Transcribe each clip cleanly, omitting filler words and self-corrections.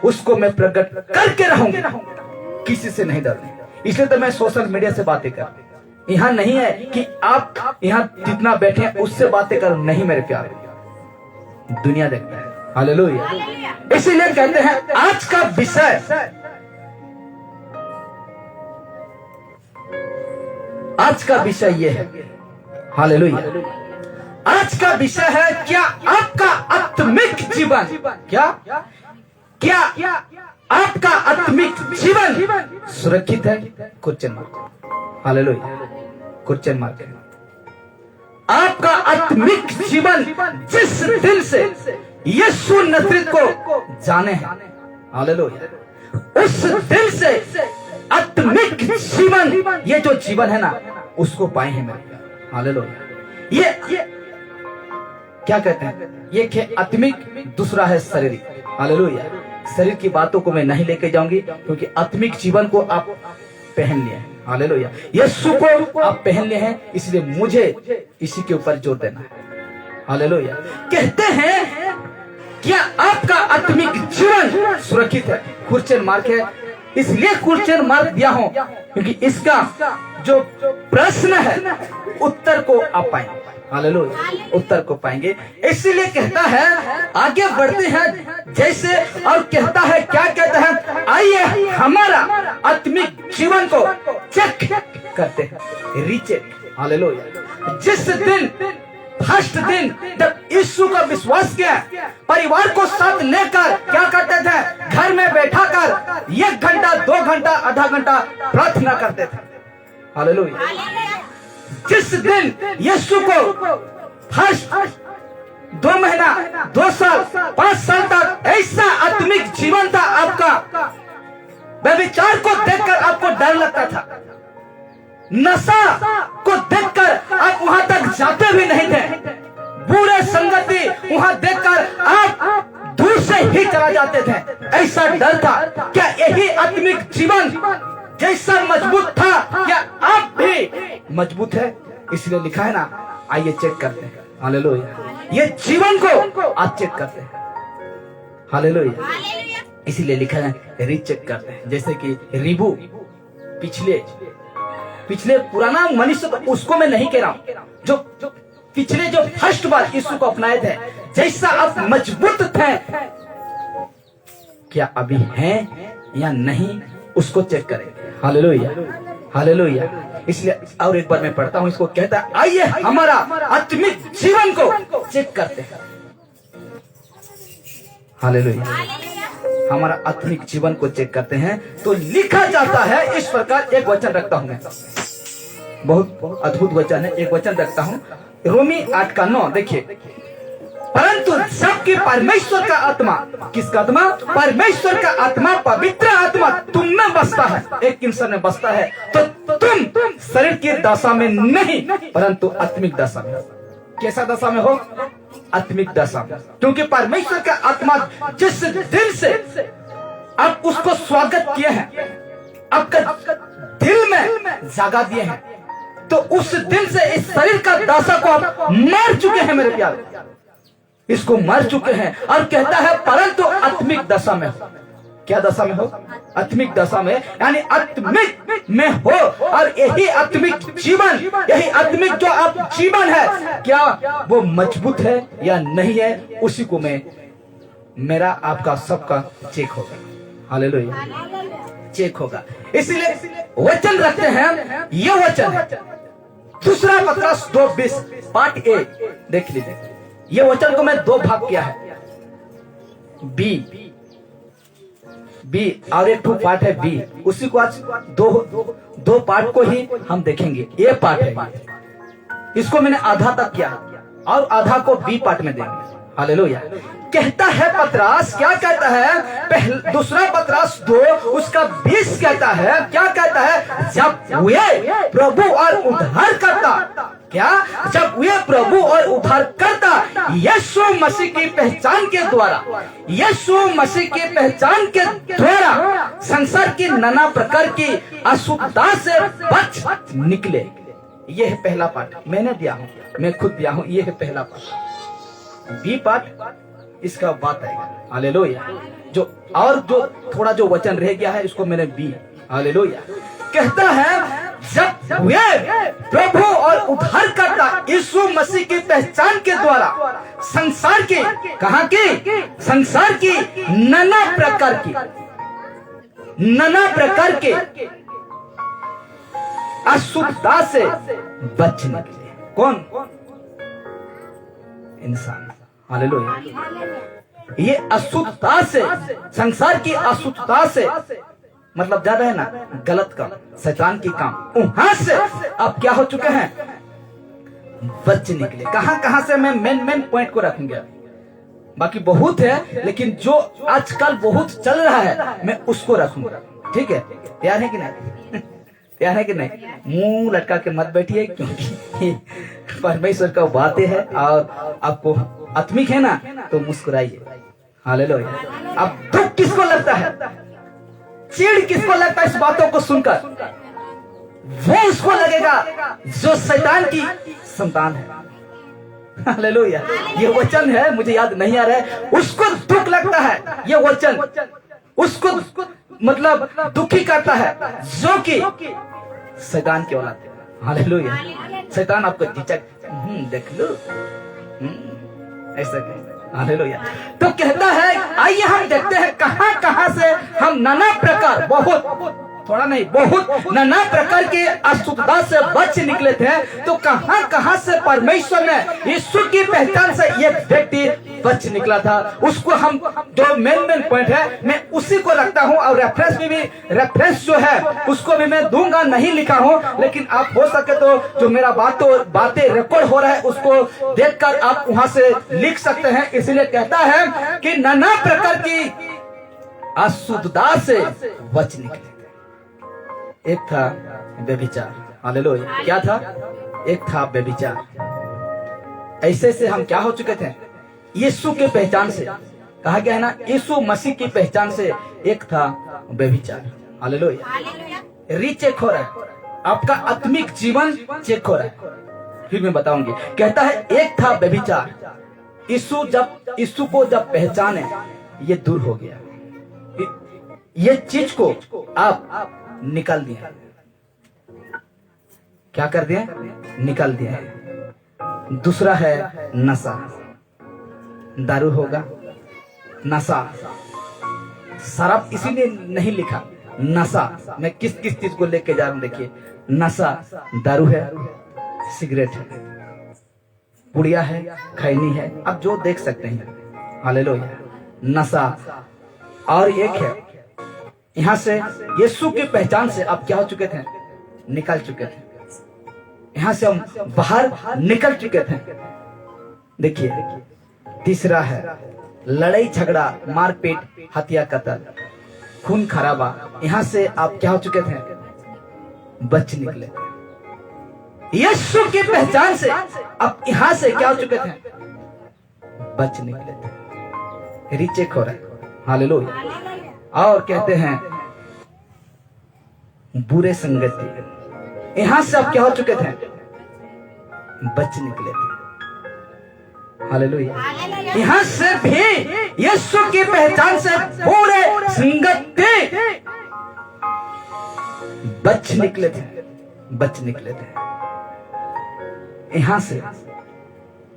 उसको मैं प्रकट करके रहूंगी, किसी से नहीं डरना। इसलिए तो मैं सोशल मीडिया से बातें कर, यहाँ नहीं है कि आप यहाँ जितना बैठे हैं उससे बातें करो, नहीं मेरे प्यारे, दुनिया देखता है। हालेलुया। इसीलिए कहते हैं आज का विषय, आज का विषय ये है, हालेलुया, आज का विषय है क्या आपका आत्मिक जीवन, क्या क्या आपका आत्मिक जीवन सुरक्षित है? Question mark. Hallelujah, question mark. आपका आत्मिक जीवन जिस दिल से यीशु नजरेत को जाने हैं, हालेलुया, उस दिल से आत्मिक जीवन, ये जो जीवन है ना, उसको पाए हैं मेरे, हालेलुया। ये क्या कहते हैं? ये आत्मिक, दूसरा है शारीरिक, हालेलुया। शरीर की बातों को मैं नहीं लेके जाऊंगी, क्योंकि आत्मिक जीवन को आप पहन लिए हैं, हालेलुया। यीशु को आप पहन लिए हैं, इसलिए मुझे इसी के ऊपर जोर देना है, हालेलुया। कहते हैं क्या आपका आत्मिक जीवन सुरक्षित है? क्वेश्चन मार्क है, इसलिए क्वेश्चन मार्क दिया हूं क्योंकि इसका जो प्रश्न है उत्तर को आप पाएंगे, हालेलुया, उत्तर को पाएंगे। इसीलिए कहता है, आगे बढ़ते हैं जैसे, और कहता है, क्या कहता है? आइए हमारा आत्मिक जीवन को चेक करते हैं, रीचेक, हालेलुया। जिस दिन, फर्स्ट दिन जब यीशु का विश्वास किया, परिवार को साथ लेकर क्या करते थे? घर में बैठा कर 1 घंटा, 2 घंटा, आधा घंटा प्रार्थना करते थे, हालेलुया। जिस दिन यीशु को फर्स्ट 2 महीना, 2 साल, 5 साल तक ऐसा आत्मिक जीवन था आपका, व्यभिचार को देखकर आपको डर लगता था, नशा को देखकर आप वहां तक जाते भी नहीं थे, बुरे संगति वहां देखकर आप दूर से ही चला जाते थे, ऐसा डर था। क्या यही आत्मिक जीवन जैसा मजबूत था, क्या आप भी मजबूत है? इसलिए लिखा है ना, आइए चेक करते हैं, हालेलुया। ये जीवन को आप चेक करते हैं, हालेलुया। इसीलिए लिखा है रीचेक करते हैं। जैसे कि रिबू, पिछले पुराना मनुष्य, तो उसको मैं नहीं कह रहा हूं, जो पिछले जो फर्स्ट बार यीशु को अपनाए थे, जैसा आप मजबूत थे, क्या अभी हैं या नहीं, उसको चेक करें, हालेलुया, हालेलुया। इसलिए और एक बार मैं पढ़ता हूं, इसको कहता है, आइए हमारा आत्मिक जीवन को चेक करते हैं, हालेलुया, हमारा आत्मिक जीवन को चेक करते हैं। तो लिखा जाता है इस प्रकार, एक वचन रखता हूं मैं, बहुत अद्भुत वचन है, एक वचन रखता हूं, रोमी 8:9। देखिए, परंतु जबकि परमेश्वर का आत्मा, किसका आत्मा? परमेश्वर का आत्मा, पवित्र आत्मा तुम में बसता है, एक इंसान में बसता है, तो तुम शरीर की दशा में नहीं, परंतु आत्मिक दशा में। कैसा दशा में हो? आत्मिक दशा में। क्योंकि परमेश्वर का आत्मा जिस दिल से आप उसको स्वागत किए हैं, आपका दिल में जगा दिए हैं, तो उस दिल से इस शरीर का दशा को आप मार चुके हैं मेरे प्यारे, इसको मर चुके हैं। और कहता है परंतु आत्मिक दशा में हो। क्या दशा में हो? आत्मिक दशा में, यानी आत्मिक में हो। और यही आत्मिक जीवन, यही आत्मिक जो आप जीवन है, क्या वो मजबूत है या नहीं है, उसी को मैं, मेरा आपका सबका चेक होगा, हालेलुया, चेक होगा। इसलिए वचन रखते हैं, ये वचन है दूसरा पत्रस 2:20 पार्ट ए, देख लीजिए। ये वचन को मैं 2 भाग किया है, बी और एक पार्ट है बी, उसी को आज दो पार्ट को ही हम देखेंगे। ये पार्ट है, इसको मैंने आधा तक किया और आधा को बी पार्ट में देंगे, हालेलुया। कहता है पतरस, क्या कहता है? दूसरा पतरस 2 उसका 20 कहता है, क्या कहता है? जब वे प्रभु और उद्धार करता, क्या? जब वे प्रभु और उद्धार करता यीशु मसीह की पहचान के द्वारा, यीशु मसीह की पहचान के द्वारा संसार की नाना प्रकार की अशुद्धता से बच निकले। यह है पहला पाठ, मैंने दिया हूं, मैं खुद दिया हूं। यह है पहला पाठ। बी पाठ इसका बात आएगा, हालेलुया। जो और जो थोड़ा जो वचन रह गया है इसको मैंने बी। हालेलुया। कहता है जब वे प्रभु और उद्धारकर्ता यीशु मसीह की पहचान के द्वारा संसार की, कहां की, संसार की नाना प्रकार के अशुद्धता से बच निकले। कौन? इंसान। हालेलुया। ये अशुद्धता से, संसार की अशुद्धता से मतलब ज्यादा है ना, गलत काम, शैतान की काम, वहां से आप क्या हो चुके हैं, बच निकले। कहां से मैं मेन पॉइंट को रखूंगा, बाकी बहुत है लेकिन जो आजकल बहुत चल रहा है मैं उसको रखूंगा। ठीक है? तैयार है कि नहीं? तैयार है कि नहीं? मुंह लटका के मत बैठिए, क्योंकि परमेश्वर का बातें है और आपको आत्मिक है ना, तो मुस्कुराइए। हालेलुया। अब दुख किसको लगता है, चिढ़ किसको लगता है इस बातों को सुनकर? वो उसको लगेगा जो शैतान की संतान है। हालेलुया। ये वचन है, मुझे याद नहीं आ रहा है, उसको दुख लगता है। ये वचन उसको मतलब दुखी करता है जो कि शैतान की औलाद है। हालेलुया। शैतान आपको झिझक, देख लो, ऐसा कहता है। हालेलुया। तो कहता है आइए हम देखते हैं कहां से हम नाना प्रकार, बहुत थोड़ा नहीं, बहुत नाना प्रकार के अशुद्धता से बच निकले थे। तो कहां से परमेश्वर ने यीशु की पहचान से एक व्यक्ति बच निकला था, उसको हम जो मेन पॉइंट है मैं उसी को रखता हूं। और रेफरेंस जो है उसको भी मैं दूंगा, नहीं लिखा हूं, लेकिन आप हो सके तो जो मेरा बातें रिकॉर्ड हो रहा है उसको देखकर आप वहां से लिख सकते हैं। इसलिए कहता है कि नाना प्रकार की अशुद्धता से बच निकले। एक था व्यभिचार। हालेलुया। क्या था? एक था व्यभिचार। ऐसे से हम क्या हो चुके थे, यीशु के पहचान से, कहा गया है ना, यीशु मसीह की पहचान से एक था व्यभिचार। हालेलुया। रीचेक हो रहा है, आपका आत्मिक जीवन चेक हो रहा है। फिर मैं बताऊंगी। कहता है एक था व्यभिचार। यीशु को जब पहचाने ये दूर हो गया, ये चीज को आप निकाल दिया। क्या कर दिया? निकाल दिया। दूसरा है नशा। दारू होगा, नशा, शराब इसीलिए नहीं लिखा, नशा। मैं किस चीज को लेके जा रहा हूं, देखिए, नशा दारू है, सिगरेट है, पुड़िया है, खैनी है, आप जो देख सकते हैं। हालेलुया। नशा। और एक है, यहां से यीशु की पहचान से आप क्या हो चुके थे, निकल चुके थे। यहां से हम बाहर निकल चुके थे। देखिए, तीसरा है लड़ाई झगड़ा, मारपीट, हत्या, कत्ल, खून खराबा। यहां से आप क्या हो चुके थे, बच निकले। यीशु की पहचान से आप यहां से क्या हो चुके थे, बच निकले थे। रीचेक हो रहा है। हालेलुया। और कहते हैं बुरे संगति। यहां से आप क्या हो चुके थे, बच निकले थे। हालेलुया। यहां से भी यीशु की पहचान से बुरे संगति बच निकले थे। यहां से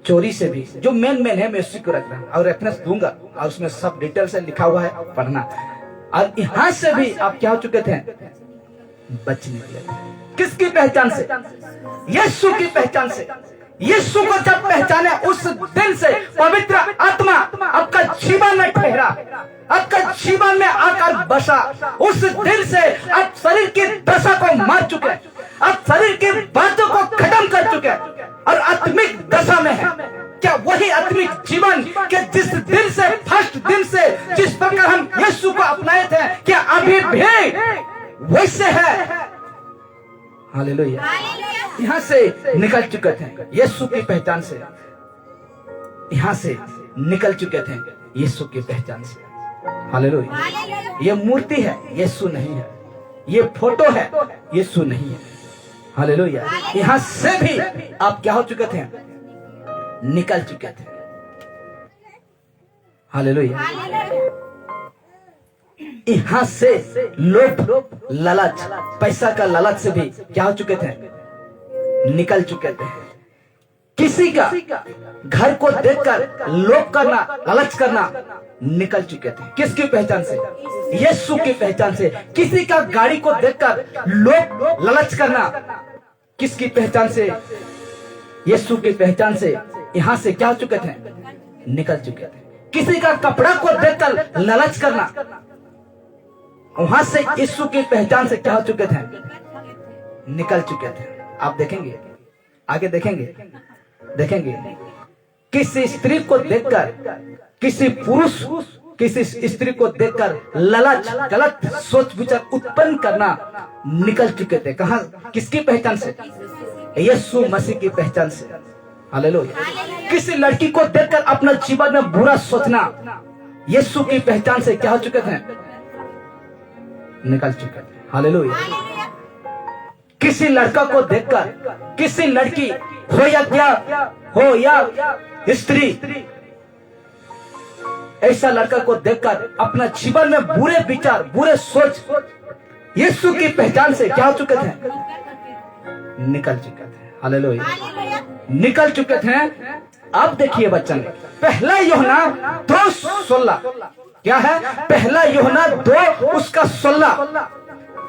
चोरी से भी, जो मेन है मैं उसी को रख रहा हूं और रेफरेंस दूंगा और उसमें सब डिटेल से लिखा हुआ है, पढ़ना। और यहां से भी आप क्या हो चुके थे, बच निकले थे। किसकी पहचान से? यीशु की पहचान से। यीशु को जब पहचाने उस दिन से पवित्र आत्मा आपका जीवन में ठहरा, आपका जीवन में आकर बसा। उस दिन से आप शरीर की दशा को मार चुके, आप शरीर की बातों को खत्म कर चुके और आत्मिक दशा में है। क्या वही आत्मिक जीवन के जिस दिन से, फर्स्ट दिन से जिस प्रकार हम यीशु को अपनाए थे, क्या अभी भी वैसे है? हालेलुया। यहां से निकल चुके थे यीशु की पहचान से, यहां से निकल चुके थे यीशु की पहचान से। हालेलुया। ये मूर्ति है, यीशु नहीं है। ये फोटो है, यीशु नहीं है। हालेलुया। यहां से भी आप क्या हो चुके थे, निकल चुके थे। हालेलुया। यहां से लोभ, लालच, पैसा का लालच से भी क्या हो चुके थे, निकल चुके थे। किसी का घर को देखकर लोभ करना, लालच करना निकल चुके थे। किसकी पहचान से? यीशु की पहचान से। किसी का गाड़ी को देखकर लोभ, लालच करना किसकी पहचान से? यीशु की पहचान से यहां से क्या हो चुके थे, निकल चुके थे। किसी का कपड़ा को देखकर लालच करना, वहां से यीशु की पहचान से क्या हो चुके थे, निकल चुके थे। आप देखेंगे, आगे देखेंगे, किसी स्त्री को देखकर, किसी पुरुष, किसी स्त्री को देखकर लालच, गलत सोच विचार उत्पन्न करना निकल चुके थे। कहां, किसकी पहचान से? यीशु मसीह की पहचान से। हालेलुया। किसी लड़की को देखकर अपना जीवन में बुरा सोचना यीशु की पहचान से क्या हो चुके थे, निकल चुके थे। हालेलुया। किसी लड़का को देखकर, किसी लड़की हो या क्या हो या स्त्री, ऐसा लड़का को देखकर अपना जीवन में बुरे विचार, बुरे सोच यीशु की पहचान से क्या हो चुके थे, निकल चुके थे। हालेलुया, निकल चुके थे। अब देखिए बच्चन, पहला यूहन्ना 2:16 क्या है? पहला यूहन्ना 2 उसका 16,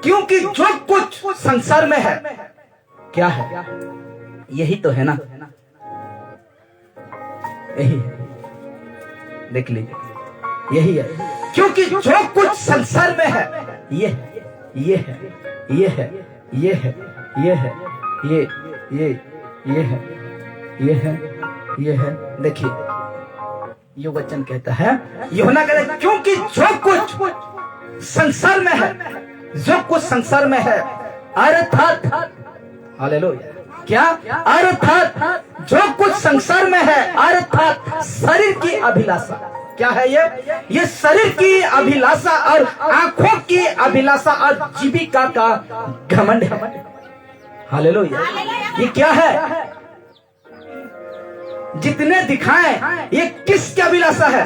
क्योंकि जो कुछ संसार में है क्या है, यही तो है ना, यही है। देख लीजिए, यही है। क्योंकि जो कुछ संसार में है ये है, ये है, ये है, ये है, ये है, ये है, ये है, ये है। देखिए यो वचन कहता है, यूहन्ना कहता है क्योंकि जो कुछ संसार में है, जो कुछ संसार में है अर्थात, हालेलुया, क्या अर्थात जो कुछ संसार में है अर्थात शरीर की अभिलाषा, क्या है ये शरीर की अभिलाषा और आंखों की अभिलाषा और जीविका का घमंड है। हालेलुया। ये क्या है? जितने दिखाएं ये किसकी अभिलाषा है?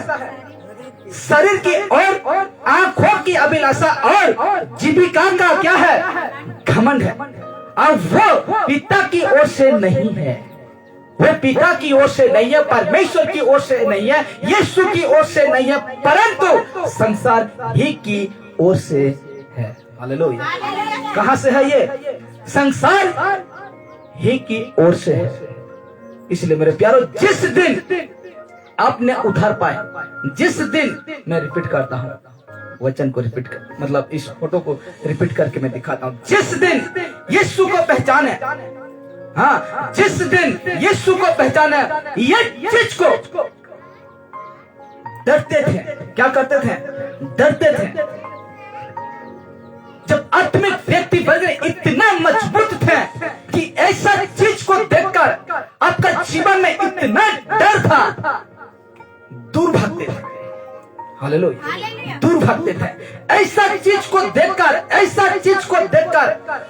शरीर की और आंखों की अभिलाषा और जीविका का क्या है? घमंड है। और वो पिता की ओर से नहीं है, वो पिता की ओर से नहीं है, परमेश्वर की ओर से नहीं है, यीशु की ओर से नहीं है, परंतु संसार ही की ओर से है। हालेलुया। कहां से है ये? संसार ही की ओर से है। इसलिए मेरे प्यारो, जिस दिन आपने उधार पाए, जिस दिन, मैं रिपीट करता हूं, वचन को रिपीट कर, मतलब इस फोटो को रिपीट करके मैं दिखाता हूं। जिस दिन यीशु को पहचाने, हाँ, जिस दिन यीशु को पहचाने, ये चीज को डरते थे। क्या करते थे? डरते थे। जब आत्मिक व्यक्ति बन गए, इतना मजबूत थे कि ऐसा चीज को देखकर आपका जीवन में इतना डर था, दूर भागते थे। हालेलुया, दूर भागते थे। ऐसा चीज को देखकर, ऐसा चीज को देखकर,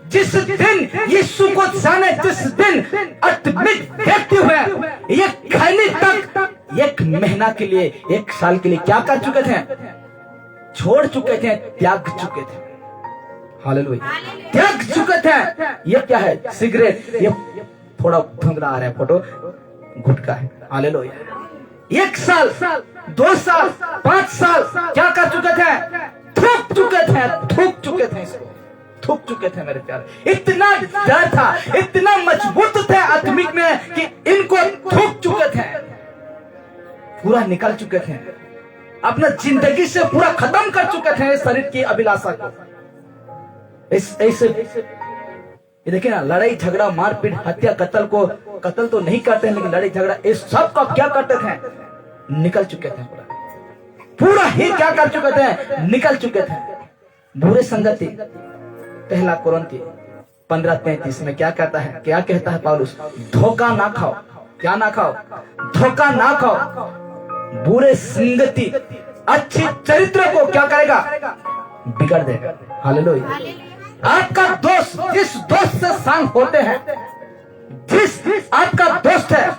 जिस दिन यीशु को जाने, जिस दिन आत्मिक व्यक्ति हुए, ये खैनी तक 1 महीना के लिए, 1 साल के लिए क्या कर चुके थे? छोड़ चुके थे, त्याग चुके थे। हालेलुया, त्याग चुके थे। ये क्या है? सिगरेट, ये थोड़ा धुंधला आ रहा है फोटो, गुटखा है। हालेलुया। 1 साल, 2 साल, 5 साल क्या कर चुके थे? थूक चुके थे, थूक चुके थे, इसको थूक चुके थे मेरे प्यारे। इतना डर था, इतना मजबूत थे आत्मिक में कि इनको थूक चुके थे, पूरा निकल चुके थे, अपना जिंदगी से पूरा खत्म कर चुके थे शरीर की अभिलाषा को। ऐसे देखिए ना, लड़ाई झगड़ा, मारपीट, हत्या, कत्ल तो नहीं करते हैं, लेकिन लड़ाई झगड़ा इस सब का क्या करते थे? निकल चुके थे, पूरा ही क्या कर चुके थे? निकल चुके थे। बुरे संगति, पहला कुरिन्थी 15:33 में क्या कहता है? क्या कहता है पौलुस? धोखा ना खाओ। क्या ना खाओ? धोखा ना खाओ। बुरे संगति अच्छी चरित्र को क्या करेगा? बिगाड़ देगा। हालेलुया। आपका दोस्त, जिस दोस्त से संग होते हैं, जिस आपका दोस्त है,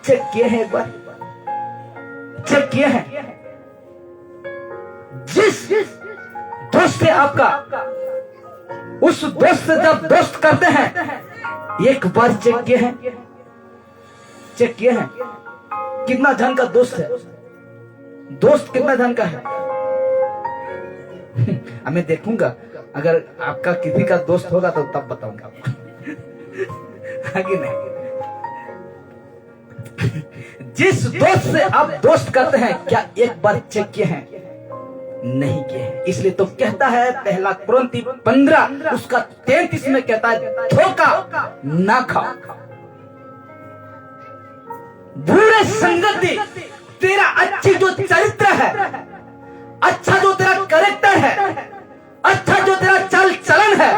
चेक किए हैं एक बार? चेक किए हैं? जिस दोस्त से आपका, उस दोस्त से जब दोस्त करते हैं, एक बार चेक किए हैं, चेक किए हैं कितना धन का दोस्त है, दोस्त कितना धन का है। मैं देखूंगा, अगर आपका किसी का दोस्त होगा तो तब बताऊंगा आपको। आगे नहीं। जिस दोस्त से आप दोस्त करते हैं, क्या एक बार चेक किए हैं? नहीं किए हैं। इसलिए तो कहता है पहला कुरिन्थी 15 उसका 33 में कहता है, धोखा ना खाओ। बुरे संगति, तेरा अच्छी जो चरित्र है, अच्छा जो तेरा कैरेक्टर है, अच्छा जो तेरा चाल चलन है,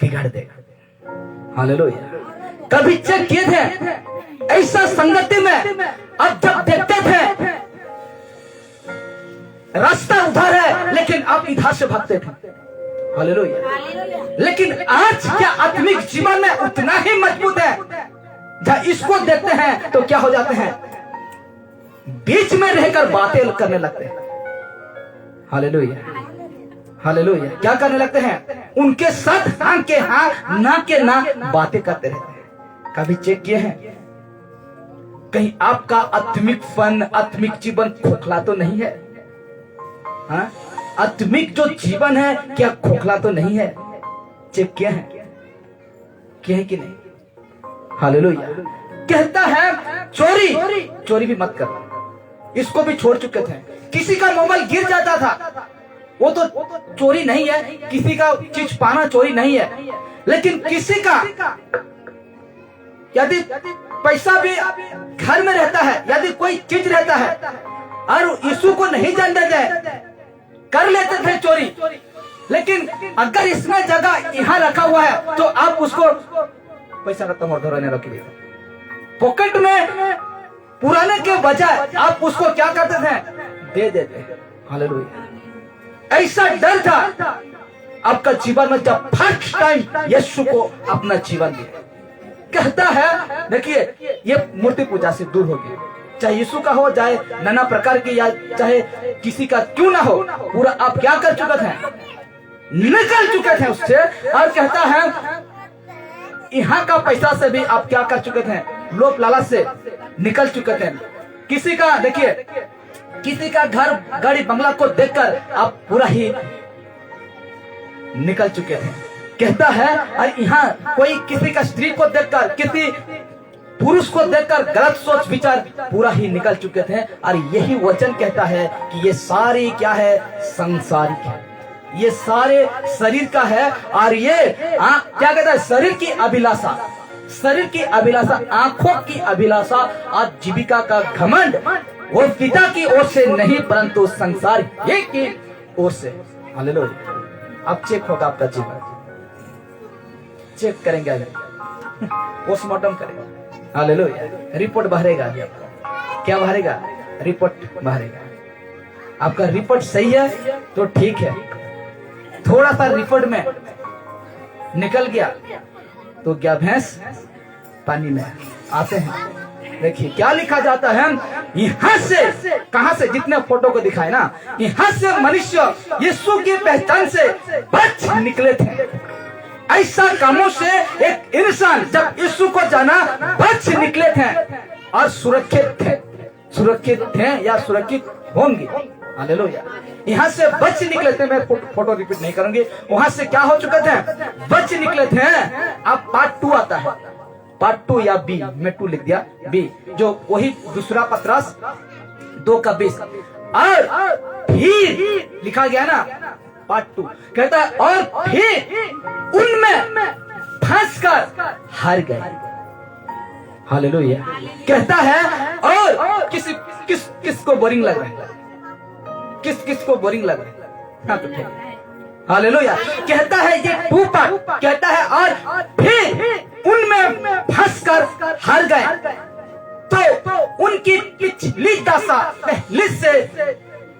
बिगाड़ देगा। हालेलुया। कभी चेक किए थे ऐसा संगति में अब जब देखते थे रास्ता उधर है लेकिन आप इधर से भागते थे। हालेलुया। लेकिन आज क्या आत्मिक जीवन में उतना ही मजबूत है, जब इसको देखते हैं तो क्या हो जाते हैं, बीच में रहकर बातें करने लगते हैं। हालेलुया। हालेलुया। क्या करने लगते हैं? उनके साथ हाँ के हाँ, ना के ना बातें करते रहते हैं। कभी चेक किए हैं कहीं आपका आत्मिक फन, आत्मिक जीवन खोखला तो नहीं है? हाँ, आत्मिक जो जीवन है क्या खोखला तो नहीं है? चेक किया है, किया है कि नहीं? हालेलुया। कहता है चोरी, चोरी भी मत कर, इसको भी छोड़ चुके थे। किसी का मोबाइल गिर जाता था, वो तो चोरी नहीं है, किसी का चीज पाना चोरी नहीं है, लेकिन किसी का यदि पैसा भी घर में रहता है, यदि कोई चीज रहता है और यीशु को नहीं जानते थे, कर लेते थे चोरी। लेकिन अगर इसमें जगह यहाँ रखा हुआ है तो आप उसको पैसा रखता और धोने रख लिया पॉकेट में, पुराने के बजाय आप उसको क्या करते थे? दे देते। हालेलुया। ऐसा डर था आपका जीवन में जब फर्स्ट टाइम यीशु को अपना जीवन दिया। कहता है देखिए, ये मूर्ति पूजा से दूर हो गया, चाहे यीशु का हो, चाहे नाना प्रकार की, या चाहे किसी का क्यों ना हो, पूरा आप क्या कर चुके थे? निकल चुके थे उससे। और कहता है यहाँ का पैसा से भी आप क्या कर चुके थे? लोभ लालच से निकल चुके थे। किसी का देखिए, किसी का घर गाड़ी बंगला को देखकर आप पूरा ही निकल चुके थे। कहता है और यहाँ कोई किसी का स्त्री को देखकर, किसी पुरुष को देखकर गलत सोच विचार पूरा ही निकल चुके थे। और यही वचन कहता है कि ये सारे क्या है? संसारिक है, ये सारे शरीर का है। और ये क्या कहता है? शरीर की अभिलाषा, शरीर की अभिलाषा, आंखों की अभिलाषा और जीविका का घमंड वो पिता की ओर से नहीं परंतु संसार की ओर से। हालेलुया। अब चेक होगा आपका जीवन, चेक करेंगे, पोस्टमार्टम करेंगे। हालेलुया। रिपोर्ट बाहरेगा अभी आपका। क्या बाहरेगा? रिपोर्ट बाहरेगा। आपका रिपोर्ट सही है तो ठीक है, थोड़ा सा रिपोर्ट में निकल गया तो क्या भैंस पानी में आते हैं। देखिए क्या लिखा जाता है, यहाँ से, कहां से? जितने फोटो को दिखाए ना, यहाँ से मनुष्य यीशु की पहचान से बच निकले थे। ऐसा कामों से एक इंसान जब यीशु को जाना बच निकले थे और सुरक्षित थे, सुरक्षित थे या सुरक्षित होंगे। हालेलुया। यहाँ से बच निकले थे। मैं फोटो रिपीट नहीं करूंगी। वहां से क्या हो चुके थे? बच निकले थे। अब पार्ट 2 आता है, पार्ट 2 या बी, मैं 2 लिख दिया, बी, जो वही दूसरा पत्रस 2:20 और फिर लिखा गया ना पार्ट 2। कहता है और फिर उनमें फंस कर हार गए। हालेलुया। कहता है और किसको बोरिंग लग रहा है? किसको बोरिंग लग रहा है? हाँ तो ठीक। हालेलुया। कहता है ये 2 पार्ट, कहता है और फिर उनमें फंसकर हार गए तो उनकी पिछली दशा पहले से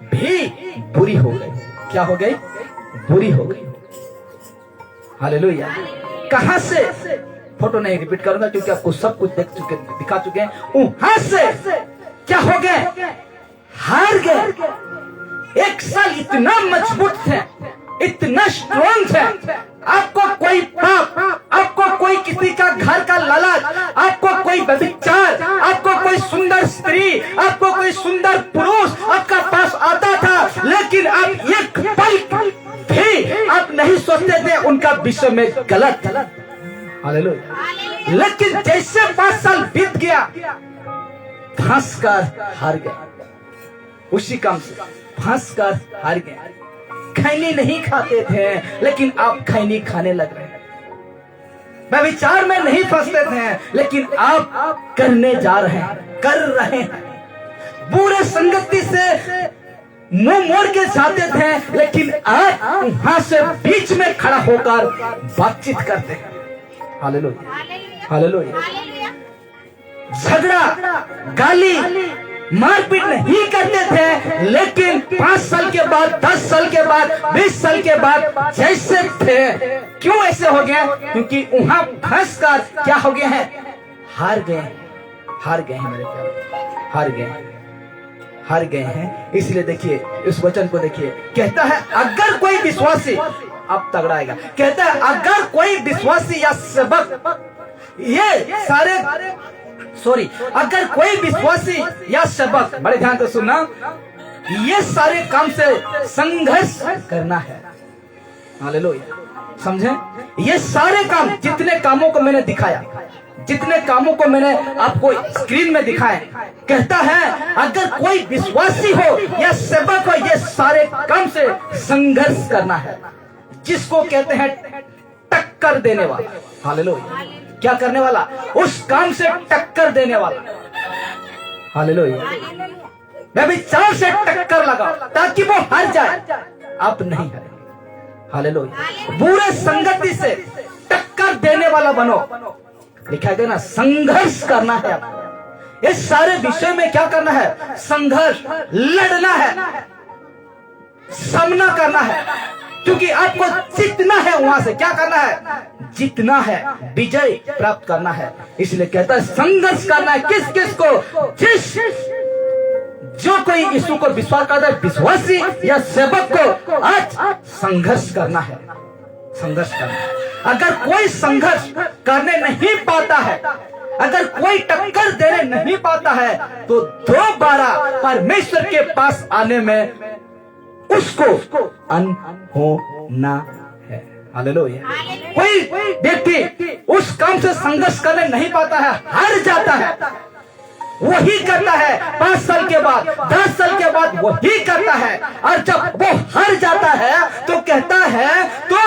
भी बुरी हो गई। क्या हो गई? बुरी हो गई। हालेलुया। कहां से? फोटो नहीं रिपीट करूंगा क्योंकि आपको सब कुछ दिखा चुके हैं। वहां से क्या हो गए? हार गए। एक साल इतना मजबूत थे, इतना स्ट्रॉन्ग थे। आपको कोई पाप, आपको कोई किसी का घर का लालच, आपको कोई व्यभिचार, आपको कोई सुंदर स्त्री, आपको कोई सुंदर पुरुष आपका पास आता था, लेकिन आप एक पल भी आप नहीं सोचते थे उनका विषय में गलत। हालेलुया। लेकिन जैसे 5 साल बीत गया, फंस कर हार गया, उसी काम से फंस कर हार गया। खैनी नहीं खाते थे, लेकिन आप खैनी खाने लग रहे हैं। व्यभिचार में नहीं फंसते थे, लेकिन आप करने जा रहे हैं, कर रहे हैं। बुरे संगति से मुंह मोड़ के जाते थे, लेकिन आप वहां से बीच में खड़ा होकर बातचीत करते हैं। Hallelujah, hallelujah. झगड़ा, गाली, मारपीट नहीं करते थे, लेकिन 5 साल के बाद, 10 साल के बाद, 20 साल के बाद जैसे थे। क्यों ऐसे हो गया? क्योंकि वहां फंस कर क्या हो गया है? हार गए, हार गए हैं मेरे प्यारे, हार गए, हार गए हैं। इसलिए देखिए इस वचन को देखिए, कहता है अगर कोई विश्वासी, अब तगड़ा आएगा, कहता है अगर कोई विश्वासी या सेवक, ये सारे अगर कोई विश्वासी या सेवक, बड़े ध्यान से सुनना, ये सारे काम से संघर्ष करना है। हालेलुया, समझे? ये सारे काम, जितने कामों को मैंने दिखाया, जितने कामों को मैंने आपको स्क्रीन में दिखाया, कहता है अगर कोई विश्वासी हो या सेवक हो, ये सारे काम से संघर्ष करना है। जिसको कहते हैं टक्कर देने वाला। हालेलुया। क्या करने वाला? उस काम से टक्कर देने वाला। हालेलुया। व्यभिचार से टक्कर लगाओ ताकि वो हार जाए, आप नहीं हारे। हालेलुया। बुरे संगति से टक्कर देने वाला बनो। लिखा गया ना, संघर्ष करना है आपको। इस सारे विषय में क्या करना है? संघर्ष, लड़ना है, सामना करना है, क्योंकि आपको जीतना है। वहां से क्या करना है? जीतना है, विजय प्राप्त करना है। इसलिए कहता है संघर्ष करना है। किस किस को? जो कोई यीशु को विश्वास करता है, विश्वासी या सेवक को आज संघर्ष करना है, संघर्ष करना है। अगर कोई संघर्ष करने नहीं पाता है, अगर कोई टक्कर देने नहीं पाता है, तो दोबारा परमेश्वर के पास आने में उसको अनहोना है। हालेलुया। कोई व्यक्ति उस काम से संघर्ष करने नहीं पाता है, हार जाता है, वही करता है 5 साल के बाद, 10 साल के बाद वही करता है। और जब वो हार जाता है तो कहता है तो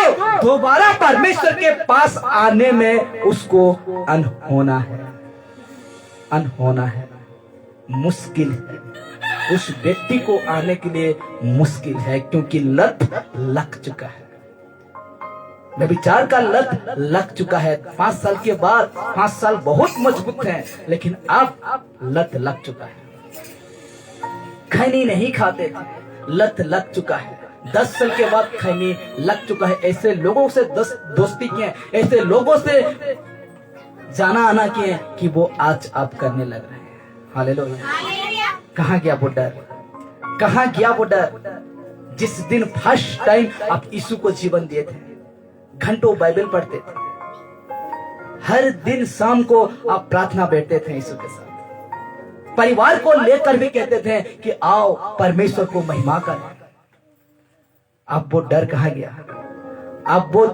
दोबारा परमेश्वर के पास आने में उसको अनहोना है, अनहोना है, मुश्किल है। उस व्यक्ति को आने के लिए मुश्किल है, क्योंकि लत लग चुका है, व्यभिचार का लत लग चुका है। 5 साल के बाद, 5 साल बहुत मजबूत हैं, लेकिन अब लत लग चुका है। खैनी नहीं खाते थे, लत लग चुका है। 10 साल के बाद खैनी लग चुका है। ऐसे लोगों से दोस्ती किए, ऐसे लोगों से जाना आना किए कि वो आज आप करने लग रहे हैं। हालेलुया। कहाँ गया वो डर? कहाँ गया वो डर? जिस दिन फर्स्ट टाइम आप यीशु को जीवन दिए थे, घंटों बाइबल पढ़ते थे, हर दिन शाम को आप प्रार्थना बैठते थे यीशु के साथ, परिवार को लेकर भी कहते थे कि आओ परमेश्वर को महिमा करें। अब वो डर कहाँ गया? अब वो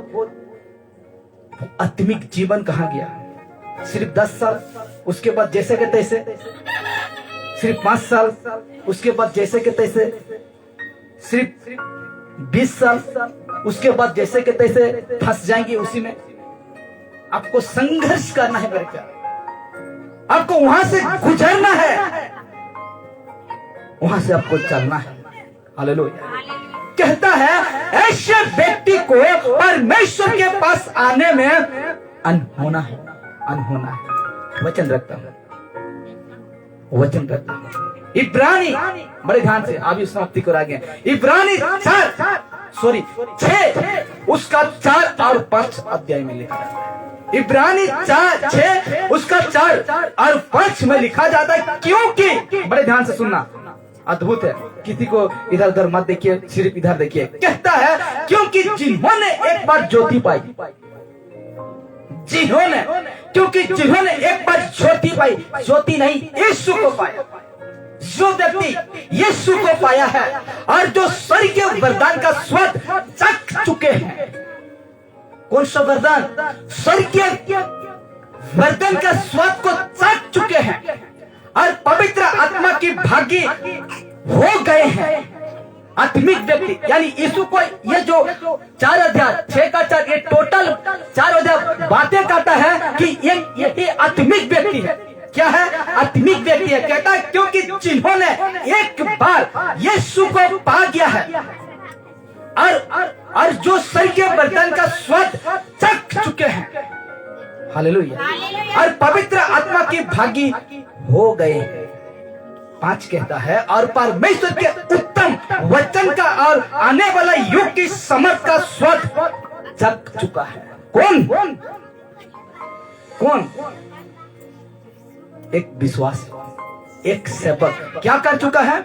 आत्मिक जीवन कहाँ गया? सिर्फ 10 साल, उसके बाद जैसे के तैसे, सिर्फ 5 साल, उसके बाद जैसे के तैसे, सिर्फ 20 साल, उसके बाद जैसे के तैसे फंस जाएंगे उसी में। आपको संघर्ष करना है मेरे प्यारे, आपको वहां से गुजरना है, वहां से आपको चलना है। हालेलुया। कहता है ऐसे व्यक्ति को परमेश्वर के पास आने में अनहोना है, अनहोना है। वचन रखता हूं, वचन रखता हूं। इब्रानी, बड़े ध्यान से, अभी समाप्ति को आ गए। इब्रानी 6 उसका 4 और 5 अध्याय में लिखा है। इब्रानी 6 उसका 4 और 5 में लिखा जाता है, क्योंकि, बड़े ध्यान से सुनना, अद्भुत है। किसी को इधर उधर मत देखिए, सिर्फ इधर देखिए। कहता है क्योंकि जिन्होंने एक बार ज्योति पाई, क्योंकि जिन्होंने एक बार ज्योति पाई, ज्योति नहीं यीशु को पाया, जो व्यक्ति यीशु को पाया है और जो स्वर्गीय वरदान का स्वाद चख चुके हैं। कौन सा वरदान? स्वर्गीय वरदान का स्वाद को चख चुके हैं और पवित्र आत्मा की भागी हो गए हैं। आत्मिक व्यक्ति यानी यीशु को ये जो 4 अध्याय 6 का 4 ये टोटल 4 अध्याय बातें करता है कि ये आत्मिक व्यक्ति है। क्या है? आत्मिक व्यक्ति है। कहता है क्योंकि जिन्होंने एक बार यीशु को पा गया है और जो स्वर्गीय वरदान का स्वाद चख चुके हैं, हालेलुया, और पवित्र आत्मा की भागी हो गए। 5 कहता है और परमेश्वर के उत्तम वचन का और आने वाला युग की समझ का स्वाद चख चुका है। कौन? एक विश्वासी, एक सेवक क्या कर चुका है?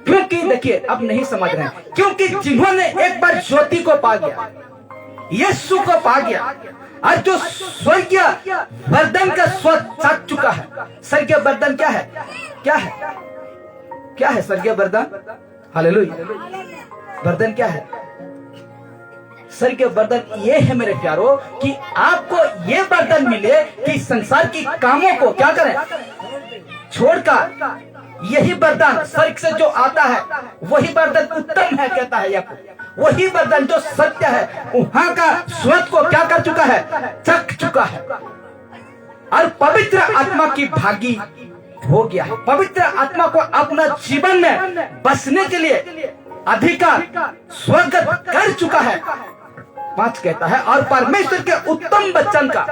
क्योंकि देखिए, अब नहीं समझ रहे हैं। क्योंकि जिन्होंने एक बार ज्योति को पा गया, यीशु को पा गया और जो स्वर्गीय वरदान का स्वाद चख चुका है। स्वर्गीय वरदान क्या है? क्या है स्वर्गीय वरदान? हालेलुया। वरदान क्या है? स्वर्गीय वरदान ये है मेरे प्यारो कि आपको ये वरदान मिले कि संसार की कामों को क्या करें? छोड़कर यही वरदान स्वर्ग से जो आता है वही वरदान उत्तम है, कहता है याकूब। वही वरदान जो सत्य है, वहां का स्वाद को क्या कर चुका है? चख चुका है और पवित्र आत्मा की भागी हो गया है। पवित्र आत्मा को अपना जीवन में बसने के लिए अधिकार स्वागत कर चुका है। 5 कहता है और परमेश्वर के उत्तम वचन का,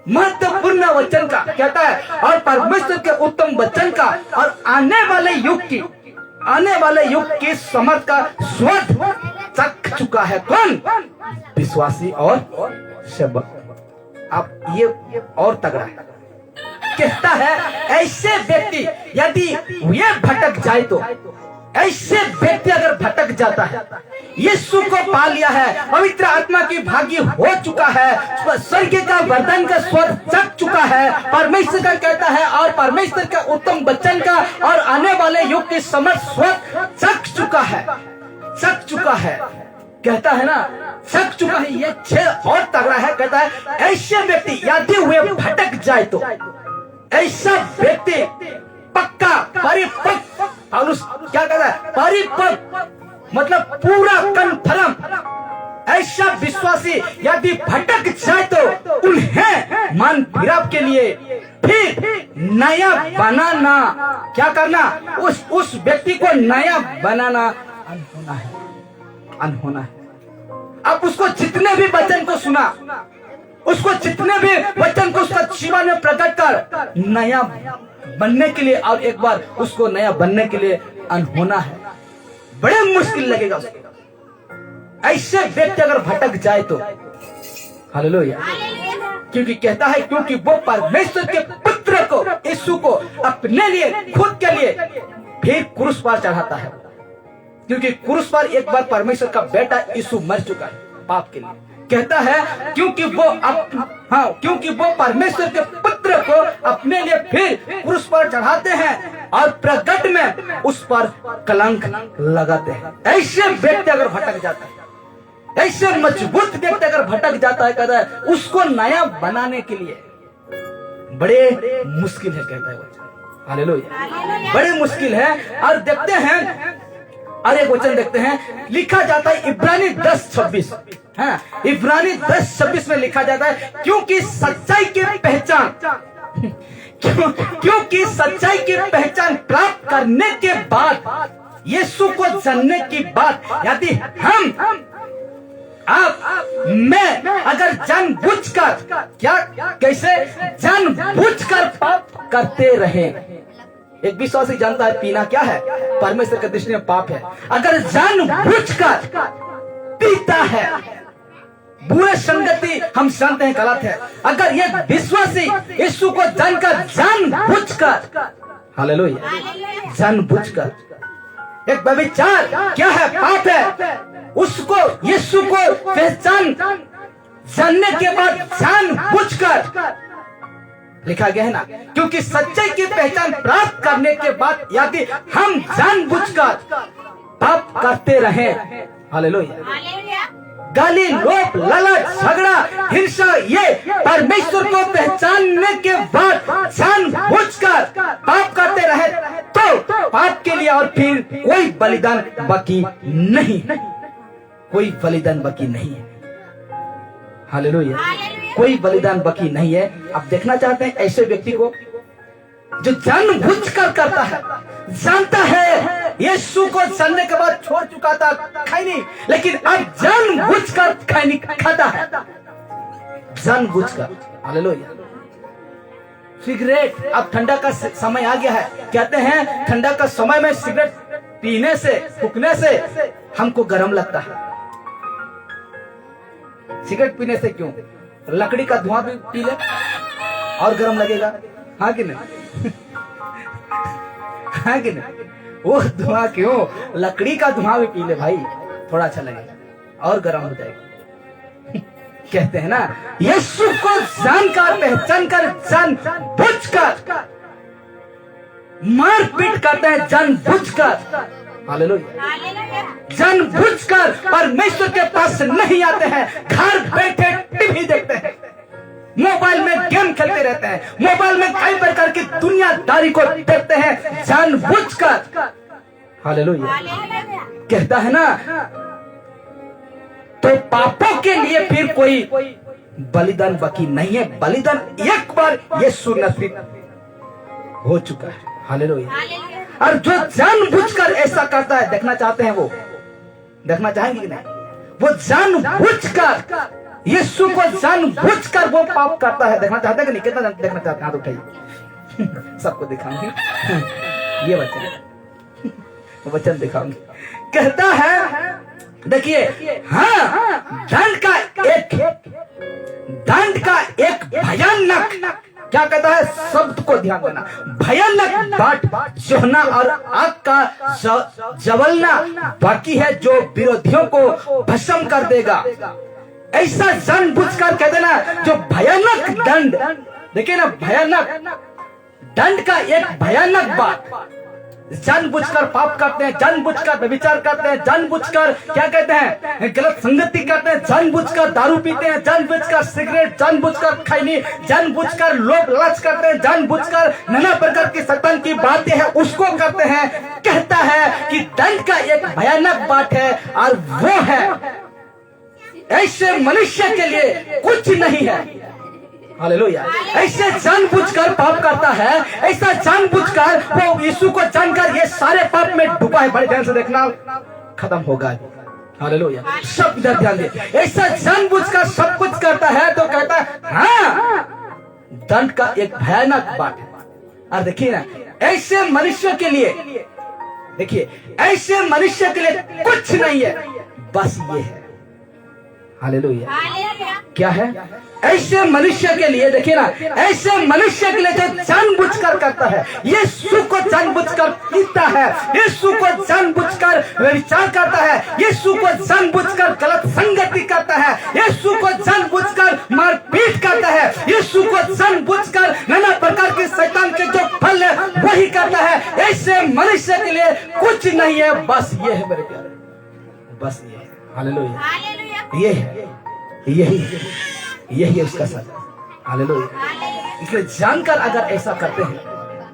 महत्वपूर्ण वचन का, कहता है और परमेश्वर के उत्तम वचन का और आने वाले युग की समझ का स्वाद चख चुका है। कौन? विश्वासी और सेवक। अब ये और तगड़ा है। कहता है ऐसे व्यक्ति यदि ये भटक जाए तो, ऐसे व्यक्ति अगर भटक जाता है, यीशु को पा लिया है, पवित्र आत्मा की भागी हो चुका है, स्वर्ग का वरदान का स्वाद चख चुका है, परमेश्वर का कहता है और परमेश्वर का उत्तम वचन का और आने वाले युग की समझ स्वाद चख चुका है। कहता है ना, चख चुका है। ये 6 और तगड़ा है। कहता है ऐसे व्यक्ति यदि वे भटक जाए तो, ऐसा व्यक्ति पक्का परिपक्व, और क्या कहता है? परिपक्व मतलब पूरा कन्फर्म। ऐसा विश्वासी यदि भटक जाए तो उन्हें मन फिराव के लिए फिर नया बनाना, क्या करना? उस व्यक्ति को नया बनाना अनहोना है। अब उसको जितने भी वचन को सुना, उसको जितने भी वचन को उसका जीवन में प्रकट कर नया बनने के लिए, और एक बार उसको नया बनने के लिए अनहोना है। बड़े मुश्किल लगेगा उसको। ऐसे व्यक्ति अगर भटक जाए तो, हालेलुया, क्योंकि कहता है क्योंकि वो परमेश्वर के पुत्र को, यीशु को अपने लिए, खुद के लिए फिर क्रूस पर चढ़ाता है। क्योंकि क्रूस पर एक बार परमेश्वर का बेटा यीशु मर चुका है पाप के लिए। कहता है क्योंकि वो परमेश्वर के पुत्र को अपने लिए फिर क्रूस पर चढ़ाते हैं और प्रकट में उस पर कलंक लगाते हैं। ऐसे व्यक्ति अगर भटक जाता है, ऐसे मजबूत व्यक्ति अगर भटक जाता है, कहता है उसको नया बनाने के लिए बड़े मुश्किल है, कहता है वचन। हालेलुया, बड़े मुश्किल है। और देखते हैं, और एक वचन देखते हैं, लिखा जाता है इब्रानी 10:26, इब्रानी 10:26 में लिखा जाता है क्योंकि सच्चाई की पहचान प्राप्त करने के बाद, यीशु को जानने की बात, यदि मैं अगर जानबूझकर, कैसे जानबूझकर पाप करते रहे। एक विश्वासी जानता है पीना क्या है, परमेश्वर की दृष्टि में पाप है। अगर जानबूझकर पीता है, बुरे संगति हम जानते हैं गलत है। अगर ये विश्वासी यीशु को जानकर, जानबूझकर, हालेलुया, जानबूझकर एक व्यभिचार क्या है, पाप है, उसको यीशु को पहचान जानने के बाद जानबूझकर, लिखा गया है ना, क्योंकि सच्चाई की पहचान प्राप्त करने के बाद यदि हम जानबूझकर पाप करते रहे, हालेलुया, गाली, लोभ, लालच, झगड़ा, हिंसा, ये परमेश्वर को पहचानने के बाद जानबूझकर पाप करते रहे तो पाप के लिए और फिर कोई बलिदान बाकी नहीं, कोई बलिदान बाकी नहीं है। हालेलुया, कोई बलिदान बाकी नहीं है। अब देखना चाहते हैं ऐसे व्यक्ति को जो जानबूझकर करता है, जानता है यीशु को जानने के बाद छोड़ चुका था खैनी, लेकिन अब जानबूझकर खैनी खाता है, जानबूझकर। हालेलुया। सिगरेट, अब ठंडा का समय आ गया है, कहते हैं ठंडा का समय में सिगरेट पीने से, फूकने से हमको गर्म लगता है। सिगरेट पीने से क्यों? लकड़ी का धुआं भी पी ले और गर्म लगेगा, हाँ कि नहीं? हाँ कि नहीं? वो धुआं क्यों, लकड़ी का धुआं भी पी ले भाई, थोड़ा अच्छा लगेगा और गर्म हो जाएगा। कहते हैं ना, यीशु को जानकर, पहचान कर, जानबूझकर मारपीट करते हैं, जानबूझकर। हालेलुया, जानबूझकर परमेश्वर के पास नहीं आते हैं, घर बैठे टीवी देखते हैं, मोबाइल में गेम खेलते रहते हैं, मोबाइल में कई प्रकार की दुनियादारी को देखते हैं जानबूझकर। हालेलुया, कहता है ना, तो पापों के लिए फिर कोई बलिदान बाकी नहीं है, बलिदान एक बार यीशु नसीब हो चुका है। हालेलुया। और जो जानबूझकर ऐसा करता है, देखना चाहते हैं, वो देखना चाहेंगे कि नहीं? वो जानबूझकर, यीशु को जानबूझकर वो पाप करता है। देखना चाहते हैं कि नहीं? कितना देखना चाहते हैं? हाथ उठाइए, सबको दिखाऊंगी ये वचन दिखाऊंगी। कहता है, देखिए, हाँ, दंड का एक भयानक, क्या कहता है, शब्द को ध्यान देना, भयानक बाट जोहना और आग का जवलना बाकी है, जो विरोधियों को भस्म कर देगा। ऐसा जानबूझकर कह देना, जो भयानक दंड, देखिए ना, भयानक दंड का एक भयानक बात, जानबूझकर पाप करते हैं, जानबूझकर व्यभिचार करते हैं, जानबूझकर क्या कहते हैं, गलत संगति करते हैं, जानबूझकर दारू पीते हैं, जानबूझकर सिगरेट, जानबूझकर खैनी, जानबूझकर लोभ लालच करते हैं, जानबूझकर नाना प्रकार की शैतान की बातें हैं उसको करते हैं। कहता है कि दंड का एक भयानक बात है, और वो है ऐसे मनुष्य के लिए कुछ नहीं है। हालेलुया। ऐसे जानबूझकर पाप करता है, ऐसा जानबूझकर वो यीशु को जानकर ये सारे पाप में डूबा है। बड़े ध्यान से देखना, खत्म होगा। हालेलुया, सब इधर ध्यान दे। ऐसा जानबूझकर सब कुछ करता है तो कहता है, हाँ, दंड का एक भयानक बात है। और देखिए ना, ऐसे मनुष्य के लिए, देखिए, ऐसे मनुष्य के लिए कुछ नहीं है, बस ये है। हालेलुया, क्या है? ऐसे मनुष्य के लिए, देखिए ना, ऐसे मनुष्य के लिए जो जानबूझकर करता है, यीशु को जानबूझकर पीता है, यीशु को जानबूझकर विचार करता है, यीशु को जानबूझकर गलत संगति करता है, यीशु को जानबूझकर मारपीट करता है, यीशु को जानबूझकर नाना प्रकार के शैतान के जो फल है वही करता है। ऐसे मनुष्य के लिए कुछ नहीं है, बस ये है मेरे प्यारे, बस ये है। हालेलुया, ये है, यही है उसका सजा। हालेलुया। इसलिए जानकर अगर ऐसा करते हैं,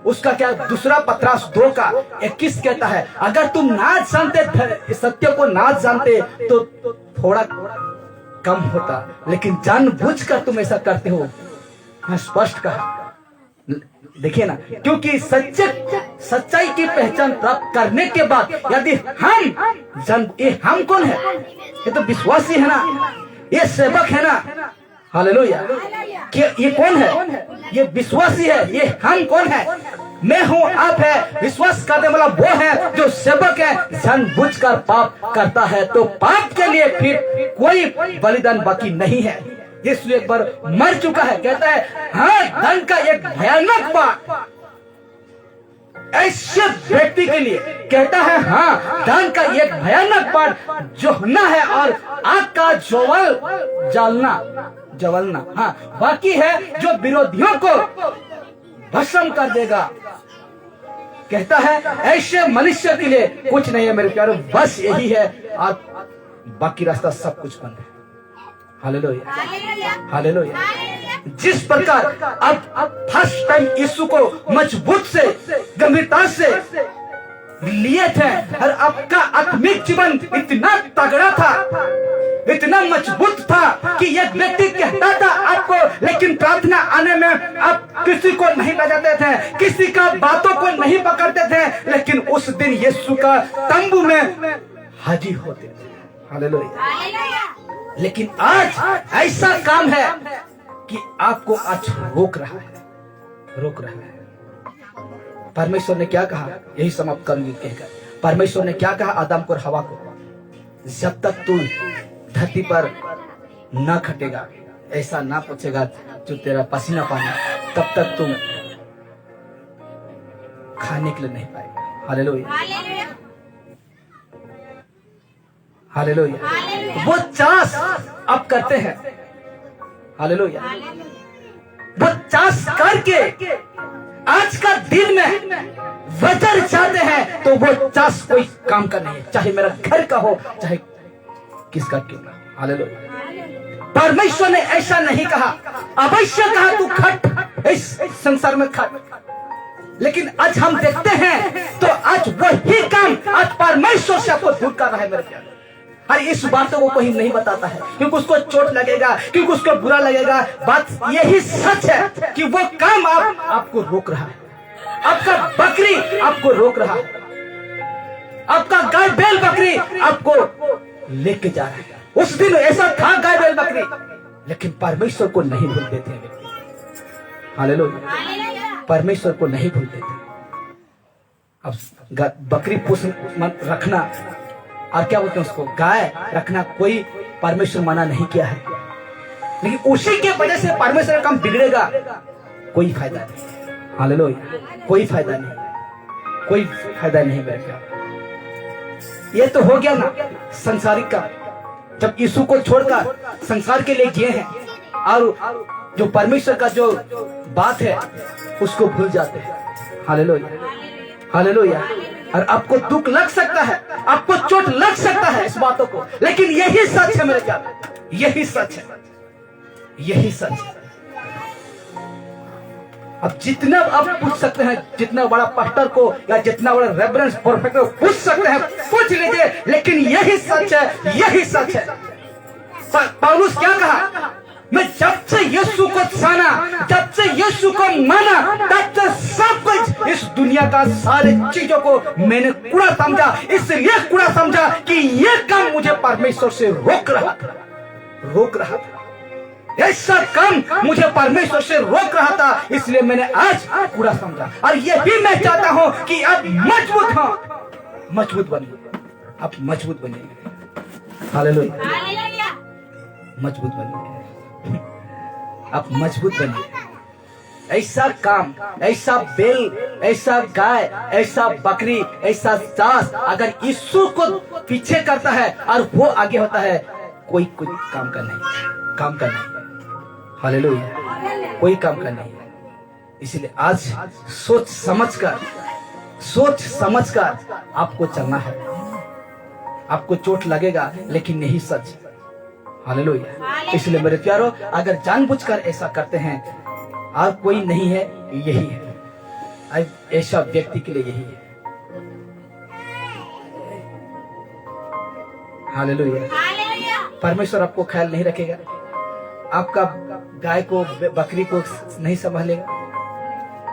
उसका क्या? दूसरा पत्रास 2 का 21 कहता है, अगर तुम ना जानते, सत्य को ना जानते तो थोड़ा कम होता, लेकिन जानबूझकर तुम ऐसा करते हो। मैं स्पष्ट कहा, देखिए ना, क्योंकि सच्चाई की पहचान प्राप्त करने के बाद यदि हम कौन है? ये तो विश्वासी है ना, ये सेवक है ना। हालेलुया। ये कौन है? ये विश्वासी है। ये हम कौन है? मैं हूँ, आप है। विश्वास करने वाला वो है जो सेवक है, जानबूझकर पाप करता है तो पाप के लिए फिर कोई बलिदान बाकी नहीं है। यीशु एक बार मर चुका है, कहता है, हाँ, दंड का एक भयानक बात, ऐसे व्यक्ति के लिए कहता है हाँ, दान का एक भयानक पाठ जोहना है और आग का जवलना हाँ बाकी है, जो विरोधियों को भस्म कर देगा। कहता है ऐसे मनुष्य के लिए कुछ नहीं है मेरे प्यारो, बस यही है और बाकी रास्ता सब कुछ बंद है। Hallelujah, hallelujah. जिस प्रकार अब फर्स्ट टाइम यीशु को मजबूत से गंभीरता से लिए थे और आपका आत्मिक जीवन इतना तगड़ा था, इतना मजबूत था कि एक व्यक्ति कहता था आपको, लेकिन प्रार्थना आने में आप किसी को नहीं बजाते थे, किसी का बातों को नहीं पकड़ते थे, लेकिन उस दिन यीशु का तंबू में हाजिर होते थे। हालेलुया। लेकिन आज ऐसा काम है कि आपको आज रोक रहा है। परमेश्वर ने क्या कहा, यही समाप्त करूंगी कहकर, परमेश्वर ने क्या कहा आदम को और हवा को, जब तक तू धरती पर न खटेगा, ऐसा ना पूछेगा जो तेरा पसीना पानी, तब तक तुम खाने के लिए नहीं पाएगा। Hallelujah, hallelujah. वो चास आप करते हैं, हालेलुया, वो चास करके आज का दिन में वजर चाहते हैं, तो वो चास कोई काम का नहीं है, चाहे मेरा घर का हो, चाहे किसका क्यों ना। हालेलुया। परमेश्वर ने ऐसा नहीं कहा, अवश्य कहा तू खट, इस संसार में खट, लेकिन आज हम देखते हैं तो आज वही काम आज परमेश्वर से आपको दूर कर रहा है मेरे प्यारे। अरे इस बातों को कोई नहीं बताता है क्योंकि उसको चोट लगेगा, क्योंकि उसको बुरा लगेगा। बात यही सच है कि वो काम आपको रोक रहा है, आपका बकरी आपको रोक रहा है, आपका गाय बैल बकरी आपको लेके जा रहा है। उस दिन ऐसा था गाय बैल बकरी, लेकिन परमेश्वर को नहीं भूलते थे व्यक्ति। हालेलुया, परमेश्वर को नहीं भूलते थे। अब बकरी पोष रखना और क्या बोलते हैं उसको, गाय रखना, कोई परमेश्वर मना नहीं किया है, लेकिन उसी के वजह से परमेश्वर का काम बिगड़ेगा, कोई फायदा नहीं। हालेलुया, कोई फायदा नहीं, कोई फायदा नहीं बैठा। ये तो हो गया ना संसारिक का, जब यीशु को छोड़कर संसार के लिए जिए हैं और जो परमेश्वर का जो बात है उसको भूल जाते हैं। Hallelujah, hallelujah. और आपको दुख लग सकता है, आपको चोट लग सकता है इस बातों को, लेकिन यही सच है मेरे प्यारे, यही सच है, यही सच है। अब जितना आप पूछ सकते हैं, जितना बड़ा पास्टर को या जितना बड़ा रेवरेंस प्रोफेसर को पूछ सकते हैं, पूछ लीजिए, लेकिन यही सच है, यही सच है। पौलुस क्या कहा, मैं जब से यीशु को जाना, जब से यीशु को माना, तब से सब कुछ इस दुनिया का सारे चीजों को मैंने कूड़ा समझा, इसलिए कूड़ा समझा कि ये काम मुझे परमेश्वर से रोक रहा था। ऐसा काम मुझे परमेश्वर से रोक रहा था, इसलिए मैंने आज कूड़ा समझा। और ये भी मैं चाहता हूं कि अब मजबूत बनिए, आप मजबूत बनिए। हालेलुया, मजबूत बनिए, आप मजबूत बनिए। ऐसा काम, ऐसा बेल, ऐसा गाय, ऐसा बकरी, ऐसा सास अगर यीशु को पीछे करता है और वो आगे होता है, कोई कुछ काम का नहीं। हालेलुया, कोई काम का नहीं है। इसलिए आज सोच समझकर आपको चलना है। आपको चोट लगेगा, लेकिन यही सच। हालेलुया। इसलिए मेरे प्यारो, अगर जानबूझकर ऐसा करते हैं और कोई नहीं है, यही है, ऐसा व्यक्ति के लिए यही है। हालेलुया। परमेश्वर आपको ख्याल नहीं रखेगा, आपका गाय को बकरी को नहीं संभालेगा,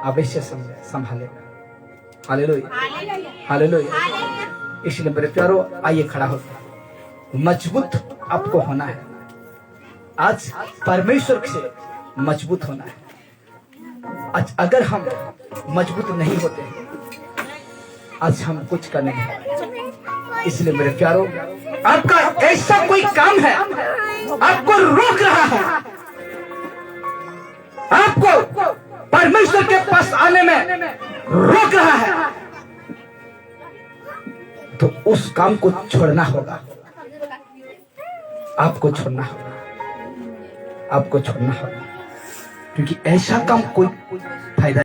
अवश्य संभालेगा। Hallelujah, hallelujah. इसलिए मेरे प्यारो, आइए खड़ा होते हैं। मजबूत आपको होना है, आज परमेश्वर से मजबूत होना है। आज अगर हम मजबूत नहीं होते, आज हम कुछ कर नहीं पाएंगे। इसलिए मेरे प्यारो, आपका ऐसा कोई काम है आपको रोक रहा है, आपको परमेश्वर के पास आने में रोक रहा है, तो उस काम को छोड़ना होगा। आपको छोड़ना होगा, आपको छोड़ना होगा, क्योंकि ऐसा काम कोई फायदा